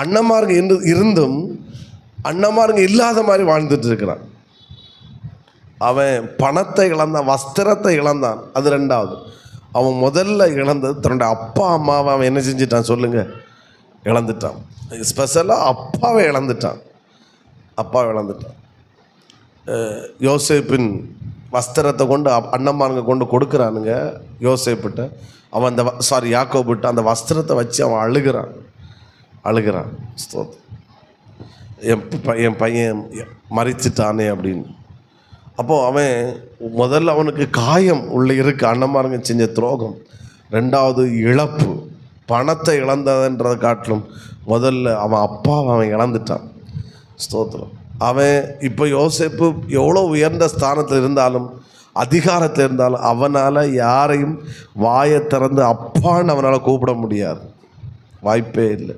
அண்ணன்மாருங்க இருந்தும் அண்ணன்மாருங்க இல்லாத மாதிரி வாழ்ந்துட்டு இருக்கிறான். அவன் பணத்தை இழந்தான், வஸ்திரத்தை இழந்தான். அது ரெண்டாவது. அவன் முதல்ல இழந்தது தன்னுடைய அப்பா அம்மாவை அவன் என்ன செஞ்சிட்டான் சொல்லுங்க? இழந்துட்டான். ஸ்பெஷலாக அப்பாவை இழந்துட்டான். யோசேப்பின் வஸ்திரத்தை கொண்டு அண்ணன்மாருங்க கொண்டு கொடுக்குறானுங்க யோசேப்பிட்ட. அவன் யாக்கோபிட்ட அந்த வஸ்திரத்தை வச்சு அவன் அழுகிறான். என் பையன் மறிச்சிட்டானே அப்படின்னு. அப்போது அவன் முதல்ல அவனுக்கு காயம் உள்ளே இருக்கு, அண்ணன்மாருங்க செஞ்ச துரோகம். ரெண்டாவது இழப்பு, பணத்தை இழந்ததுன்றதை காட்டிலும் முதல்ல அவன் அப்பாவை அவன் இழந்துட்டான். ஸ்தோத்திரம். அவன் இப்போ யோசேப்பு எவ்வளோ உயர்ந்த ஸ்தானத்தில் இருந்தாலும், அதிகாரத்தில் இருந்தாலும், அவனால் யாரையும் வாயை திறந்து அப்பான்னு அவனால் கூப்பிட முடியாது. வாய்ப்பே இல்லை.